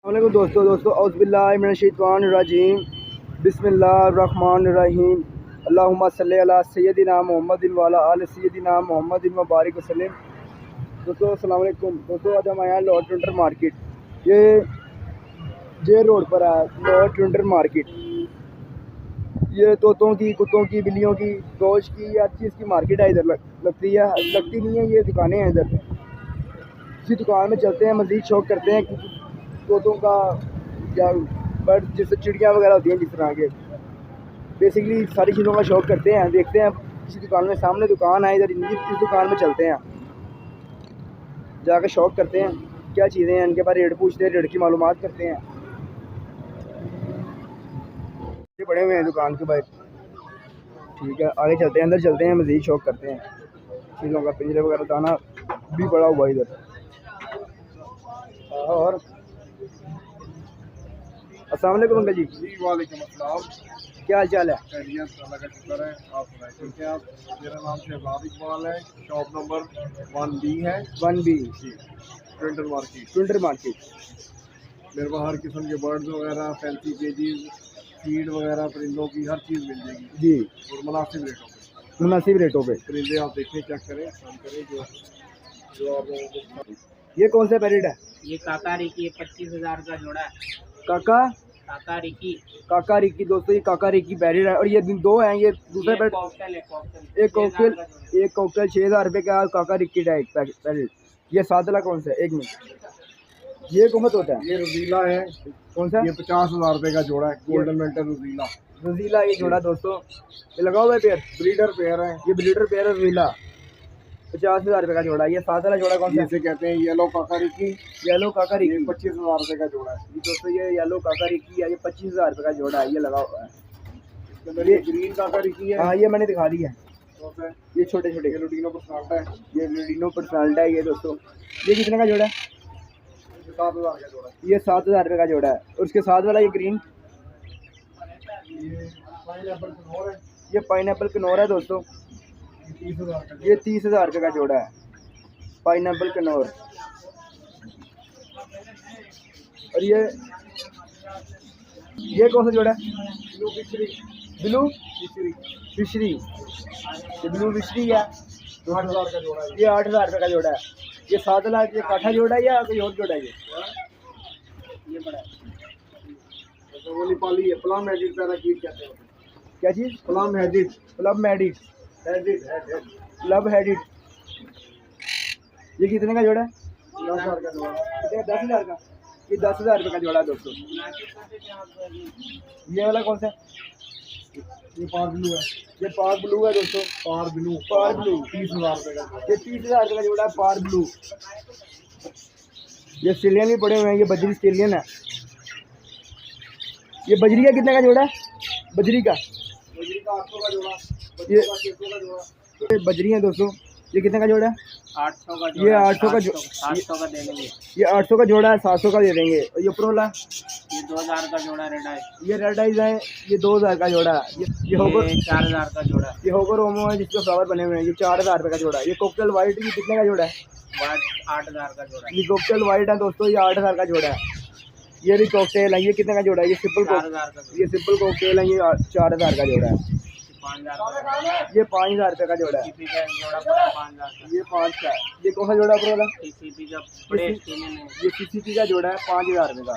अस्सलामुअलैकुम दोस्तों औज़ुबिल्लाहिमिनश्शैतानिर्रजीम बिस्मिल्लाहिर्रहमानिर्रहीम अल्लाहुम्मा सल्लि अला सय्यदिना मुहम्मदिन व अला आलि सय्यदिना मुहम्मदिन व बारिक वसल्लम। दोस्तों अस्सलाम वालेकुम। दोस्तों आज हम आए हैं लॉर्ड ट्विंटर मार्केट। ये जे रोड पर है लॉर्ड ट्विंटर मार्केट। ये तोतों की, कुत्तों की, बिल्लियों की, गोश्त की, हर चीज़ की मार्केट है। इधर लगती नहीं है, ये दुकानें हैं इधर। इसी दुकान में चलते हैं, मज़ीद शौक करते हैं तोतों का या बर्ड, जैसे चिड़ियाँ वगैरह होती हैं जिस तरह के, बेसिकली सारी चीज़ों का शौक करते हैं। देखते हैं किसी दुकान में, सामने दुकान है इधर, इस दुकान में चलते हैं, जाकर शौक करते हैं क्या चीज़ें हैं, इनके बारे रेट पूछते हैं, रेट की मालूमात करते हैं। ये पड़े हुए हैं दुकान के बाहर, ठीक है। आगे चलते हैं, अंदर चलते हैं, मज़ीद शौक करते हैं चीज़ों का। पिंजरे वगैरह दाना भी पड़ा हुआ इधर। और अस्सलाम वालेकुम अंकल जी। वालेकुम अस्सलाम। क्या हाल चाल है? खैरियत, अल्लाह का शुक्र है। आप सुनाएं, ठीक है आप? मेरा नाम शहजाद इकबाल है। शॉप नंबर 1B है। 1B जी, ट्विंटर मार्केट। ट्विंटर मार्केट। मेरे पास हर किस्म के बर्ड्स वगैरह, फैंसी केजीज, फीड वगैरह, परिंदों की हर चीज़ मिल जाएगी जी, और मुनासिब रेटों पे। मुनासिब रेटों पे। परिंदे आप देखें, चेक करें, काम करें जो आप लोगों को। ये कौन सा पैरेट है? ये काका रिकी 25,000 का जोड़ा है। काका काका रिकी काका रिकी दोस्तों, ये काका रिकी पैरेट है। और ये दो हैं, ये दूसरा पैरेट। कॉकटेल है, एक कॉकटेल 6,000 रुपये का काका रिकी का एक पैरेट। ये सादला कौन सा है? एक मिनट, ये कौन सा होता है? ये रजीला है। कौन सा? ये 50,000 रुपये का जोड़ा है, गोल्डन मेंटल रजीला। रजीला ये जोड़ा दोस्तों, ये लगा हुआ है पेयर, ब्रीडर पेयर है। ये ब्रीडर पेयर है रजीला, 50,000 रुपये का जोड़ा। ये सादला जोड़ा कौन सा? जिसे कहते हैं येलो काका रिकी। येलो काका ये रिकी 25,000 रुपये का जोड़ा है। ये दोस्तों, ये येलो काका रिकी है, ये 25,000 रुपये का जोड़ा है, ये लगा हुआ है। इसके अंदर ये ग्रीन काका रिकी है। हाँ, ये मैंने दिखा दी है। तो ये छोटे छोटे ये लुटिनो पर्सनाल्टा है। ये लुटिनो पर्सनाल्टा है। ये दोस्तों, ये कितने का जोड़ा है? 7,000 का जोड़ा है। ये 7,000 रुपये का जोड़ा है। और उसके साथ वाला ये ग्रीन, ये पाइनएप्पल कनौर है। ये पाइनएप्पल कनौर है दोस्तों, ये 30,000 का। ये 30,000 रुपये का जोड़ा है, पाइनएप्पल कनौर। और ये कौन सा जोड़ा है? Blue fishery. Blue fishery fishery, ये ब्लू फिशरी है। 8,000 का जोड़ा है। ये 8,000 रुपये का जोड़ा है। ये 7,000, ये काठा जोड़ा है या कोई और जोड़ा है? ये बड़ा है। तो वो नेपाली है, प्लम हेडेड पैराकीट कहते हैं। क्या चीज़? Plum headed. Club headed, headed headed. Club headed. ये कितने का जोड़ा है? 10,000 का जोड़ा है। ये 10,000 का। ये 10,000 रुपये का जोड़ा है दोस्तों। ये वाला कौन सा है? ये पार ब्लू है। ये पार ब्लू है दोस्तों, पार ब्लू। पार ब्लू 30,000 रुपये का जोड़ा। ये 30,000 रुपये का जोड़ा है, पार ब्लू। ये ऑस्ट्रेलियन भी पड़े हुए हैं, ये बजरी ऑस्ट्रेलियन है। ये बजरी का कितने का जोड़ा है? बजरी का बजरी का 800 का जोड़ा। ये 600 का जोड़ा। ये बजरी है दोस्तों। ये कितने का जोड़ा है? 800 का ये 800 का 800 का दे देंगे। ये 800 का जोड़ा है, 700 का दे देंगे। और ये ऊपर वाला, ये 2,000 का जोड़ा रेड है। ये रेड आइज है, ये 2,000 का जोड़ा है। ये होगर, ये 4,000 का जोड़ा है। ये होगर ओमो है जिसके फ्लावर बने हुए हैं, ये 4,000 रुपये का जोड़ा है। ये कोकटेल वाइट, ये कितने का जोड़ा है? वाइट 8,000 का जोड़ा है। ये कोकटेल वाइट है दोस्तों, ये 8,000 का जोड़ा है। ये भी कोकटेल है, ये कितने का जोड़ा है? ये सिंपल 4,000 का जोड़ा ये सिंपल कोकटेल है, ये 4,000 का जोड़ा है। है। 5,000 का ये 5,000 रुपये का जोड़ा है। TCP का जोड़ा पड़ा 5,000 का। ये 5 का है। ये कौन सा जोड़ा ऊपर वाला? TCP का बड़े ऑस्ट्रेलियन है। ये CCP का जोड़ा है, 5,000 रुपये का।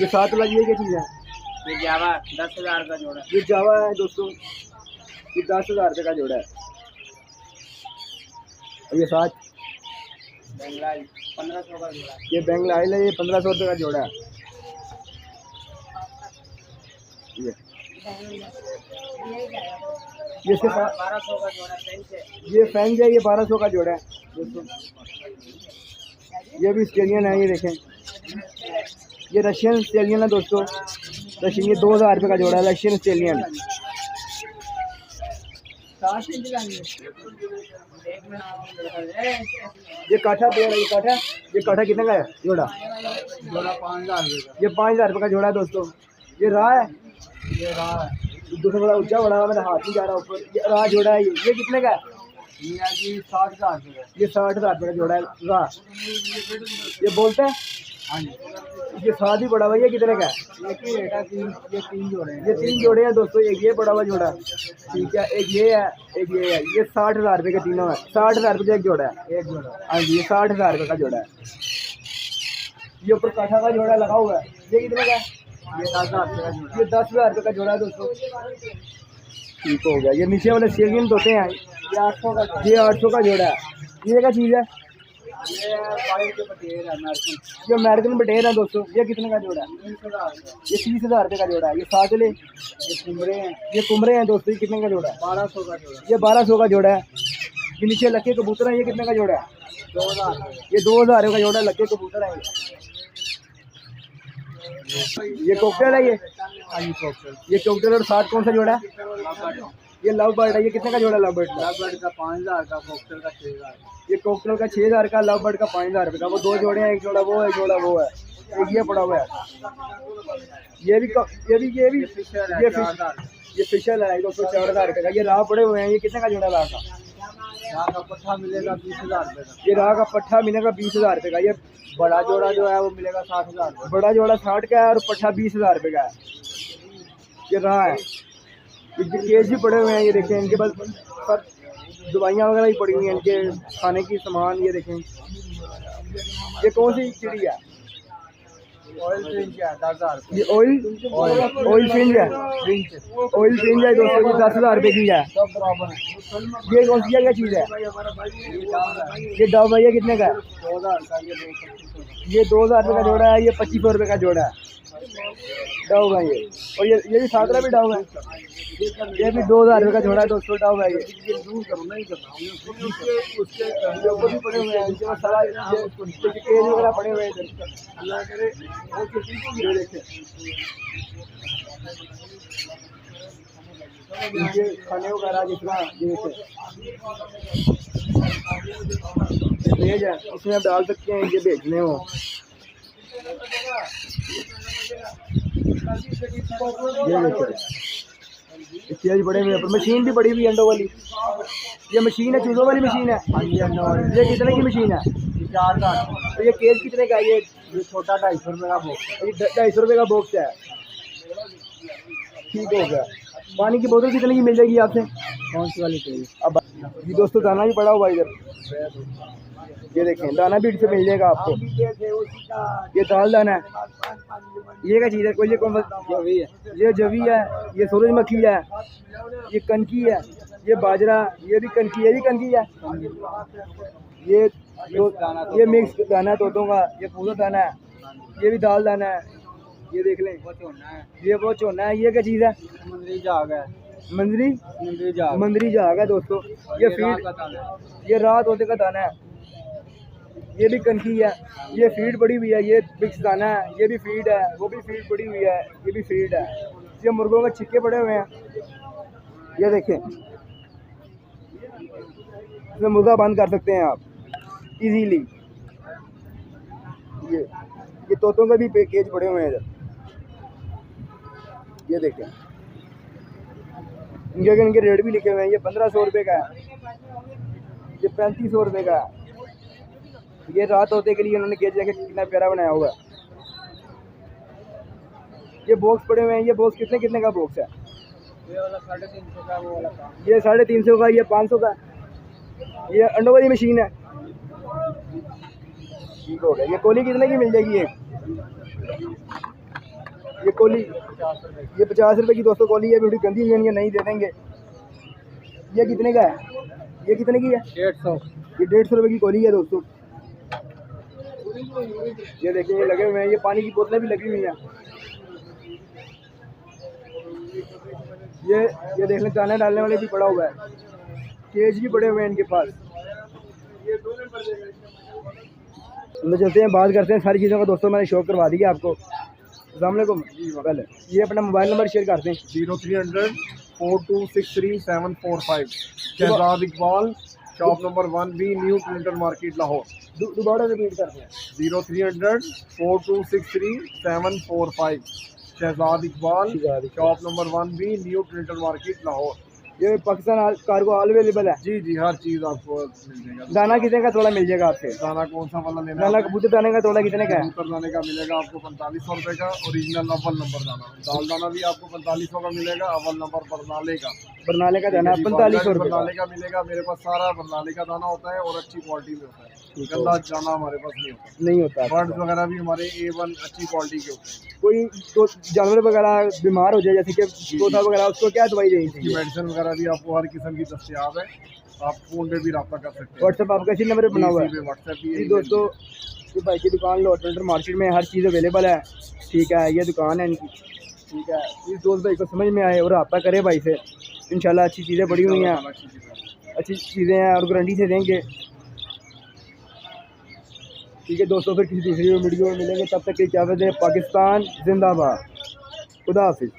ये 7 वाला, ये क्या चीज़ है? ये जावा 10,000 का जोड़ा है। ये जावा है दोस्तों, ये 10,000 रुपये का जोड़ा है। और ये 7, बंगाल 1,500 का जोड़ा है। ये बेंगलाइल है, ये 1,500 रुपये का जोड़ा है। ये इसके साथ 1,200 का जोड़ा फ्रेंच है। ये फैंज है, ये 1,200 का जोड़ा है दोस्तों। ये भी ऑस्ट्रेलियन है, ये देखें, ये रशियन ऑस्ट्रेलियन है दोस्तों। रशियन, ये 2,000 रुपये का जोड़ा है, रशियन ऑस्ट्रेलियन। ये काठा पेयर है, ये काठा कितने का है जोड़ा? जोड़ा 5,000 रुपये का। ये 5,000 रुपये का जोड़ा है दोस्तों। ये राह है, ये रहा है। दूसरा बड़ा ऊंचा बड़ा हुआ, मेरा हाथ नहीं जा रहा ऊपर। ये राह जोड़ा है, ये कितने का है? मियाँ जी 60,000 रुपये का। ये 60,000 रुपये का जोड़ा है। वाह, ये बोलता है हाँ जी, ये साथ ही बड़ा हुआ, ये कितने का है? एक ही रेट है, ये तीन जोड़े हैं। ये 3 जोड़े हैं दोस्तों, एक ये बड़ा हुआ जोड़ा, ठीक है, एक ये है, एक ये है। ये 60,000 रुपये के तीनों है। 60,000 रुपये का एक जोड़ा है। एक जोड़ा। हाँ जी, ये 60,000 रुपये का जोड़ा है। ये ऊपर काठा का जोड़ा लगा हुआ है, ये कितने का है? ये 10,000 रुपये का जोड़ा। ये 10,000 रुपये का जोड़ा है दोस्तों। ठीक हो गया। ये नीचे वाले सेलियन होते हैं, ये 800 का जोड़ा। ये 800 का जोड़ा है। ये क्या चीज़ है? ये 5 के पटेर है अमेरिकन। ये अमेरिकन बटेर है दोस्तों। ये कितने का जोड़ा है? 30,000 रुपये। ये 30,000 रुपये का जोड़ा है। ये साजले, ये कुमरे हैं, ये कुमरे हैं दोस्तों, ये कितने का जोड़ा है? 1200 का जोड़ा। ये 1200 का जोड़ा है। ये नीचे लक्के कबूतर है, ये कितने का जोड़ा है? 2,000 रुपये। ये 2,000 रुपये का जोड़ा है, लक्के कबूतर है। ये कॉकटेल है। ये हाँ जी, कॉकटेल। ये कॉकटेल और साथ कौन सा जोड़ा है? ये लव बर्ड है। ये कितने का जोड़ा है लव बर्ड का? लव बर्ड का 5,000 का, कॉकटेल का 6,000। ये कॉकटेल का 6,000 का, लव बर्ड का 5,000 रुपये का। वो 2 जोड़े हैं, एक जोड़ा वो है, एक जोड़ा वो है, एक ये पड़ा हुआ है। ये भी ये फिशर है, ये 4,000। ये फिशल है दोस्तों, 4,000 रुपये का। ये राह पड़े हुए हैं, ये कितने का जोड़ा है राह का? यहाँ का पट्ठा मिलेगा 20,000 रुपये का। ये राह का पट्ठा मिलेगा 20,000 रुपये का। ये बड़ा जोड़ा जो है वो मिलेगा 60,000 रुपये। बड़ा जोड़ा 60 का है और पट्ठा 20,000 रुपये का है। ये राह है। ये केज भी पड़े हुए हैं, ये देखें, इनके पास सब दवाइयाँ वगैरह भी पड़ी हुई हैं, इनके खाने की सामान। ये देखें, ये कौन सी चिड़ी है? ऑयल फ्रिंज है 10,000 रुपये। ये ऑयल फ्रिंज है। ऑयल फ्रिंज है दोस्तों, ये 10,000 रुपये की है। सब बराबर है। ये कौन सी क्या चीज़ है? ये डव है। ये कितने का है? 2,000 का, ये 2500 ये 2,000 रुपये का जोड़ा है। ये 2500 रुपये का जोड़ा है। डव है ये। और ये भी सादरा भी डव है। ये भी 2,000 रुपये का जोड़ा है दोस्तों, डव है ये। दूर करो, नहीं करना उसके ऊपर भी पड़े हुए हैं, इनके पास सारा केज वगैरह पड़े हुए हैं इधर। अल्लाह करे। ये देखें, इनके खाने वगैरह जितना ये पेज है, उसमें आप डाल सकते हैं, ये बेचने हो। ये देखें, केज बड़े हुए हैं, मशीन भी बड़ी हुई है अंडों वाली। ये मशीन है, चूज़ों वाली मशीन है। ये कितने की मशीन है? 4,000। तो ये केज कितने का है? ये छोटा 250 रुपये का बॉक्स है। ये 250 रुपये का बॉक्स है। ठीक हो गया। पानी की बोतल कितने की मिल जाएगी आपसे? कौन सी वाली चाहिए? अब ये दोस्तों दाना भी पड़ा हुआ है इधर, ये देखें, दाना भी इससे मिल जाएगा आपको। ये दाल दाना है। ये क्या चीज़ है? कोई ये कौन जवी है। ये जवी है, ये सूरजमुखी है, ये कनकी है, ये बाजरा, ये भी कनकी है, ये भी कनकी है। ये मिक्स दाना है तोतों का, ये पूरा दाना है, ये भी दाल दाना है। ये देख लें, ये वो चोना है। ये क्या चीज़ है? मंदरी जाग है। मंदरी जाग है दोस्तों। ये फीड, ये रात होते का दाना है। ये भी कनकी है, ये फीड पड़ी हुई है, ये मिक्स दाना है, ये भी फीड है, वो भी फीड पड़ी हुई है, ये भी फीड है। ये मुर्गों के छिक्के पड़े हुए हैं, ये देखें, इसमें मुर्गा बंद कर सकते हैं आप इजीली। ये तोतों के भी केज पड़े हुए हैं इधर, ये देखें, इनके रेट भी लिखे हुए हैं। ये 1,500 रुपये का है, ये 3,500 रुपये का है। ये रात होते के लिए उन्होंने केज लेके कितना प्यारा बनाया हुआ है। ये बॉक्स पड़े हुए हैं, ये बॉक्स कितने का बॉक्स है? ये वाला 350 का, वो वाला ये 350 का, ये 500 का। ये अंडों वाली मशीन है। ठीक हो गया। ये कोली कितने की मिल जाएगी? ये कोली ये 50 रुपये की दोस्तों कोली है, थोड़ी गंदी है, नहीं दे देंगे। ये कितने का है? ये कितने की है? 150। ये 150 रुपये की कोली है दोस्तों। ये देखिए, ये लगे हुए हैं, ये पानी की बोतलें भी लगी हुई हैं। ये देख लें, दाना डालने वाले भी पड़ा हुआ है, केज भी पड़े हुए हैं इनके पास। तो चलते हैं, बात करते हैं सारी चीज़ों का दोस्तों। मैंने शो करवा दिया आपको। अस्सलाम वालेकुम। पहले ये अपना मोबाइल नंबर शेयर करते हैं। 0300 4263 745। Shahzad Iqbal, shop number 1B, New Clinton Market, Lahore. दोबारा रिपीट करते हैं। 0300 4263 745। Shahzad Iqbal, shop number 1B, New Clinton Market, Lahore. ये पाकिस्तान कार्गो ऑल अवेलेबल है। जी जी, हर चीज़ आपको मिल जाएगा। दाना कितने का तोड़ा मिल जाएगा आपसे? दाना कौन सा वाला लेना दाना है? कबूतर दाने का तोड़ा कितने का है? कबूतर दाने का मिलेगा आपको 4500 रुपये का, ओरिजिनल अव्वल नंबर दाना। दाल दाना भी आपको 4500 का मिलेगा, अव्वल नंबर बरनाले का। बरनाले का दाना 4500 रुपये बरनाले का मिलेगा। मेरे पास सारा बरनाले का दाना होता है और अच्छी क्वालिटी में होता है। ठीक है। गंदा दाना हमारे पास नहीं होता। बर्ड्स वगैरह भी हमारे A1 अच्छी क्वालिटी के होते हैं। कोई तो जानवर वगैरह बीमार हो जाए जैसे कि तोता वगैरह, उसको क्या दवाई देनी उसकी चाहिए? मेडिसिन वगैरह भी आपको हर किस्म की दस्तियाब है। आप फ़ोन पे भी रब्ता कर सकते हैं। व्हाट्सएप आपका इसी नंबर पे बना हुआ है? व्हाट्सएप जी भी दोस्तों, ये भाई की दुकान लॉ ट्रेंडर मार्केट में हर चीज़ अवेलेबल है। ठीक है, ये दुकान है इनकी। ठीक है, इस दोस्त भाई को समझ में आए और रब्ता करे भाई से। इंशाल्लाह अच्छी चीज़ें पड़ी हुई हैं, अच्छी चीज़ें हैं और गारंटी से देंगे। ठीक है दोस्तों, फिर किसी दूसरी वीडियो में मिलेंगे। तब तक की इजाज़त है। पाकिस्तान जिंदाबाद। खुदा हाफिज़।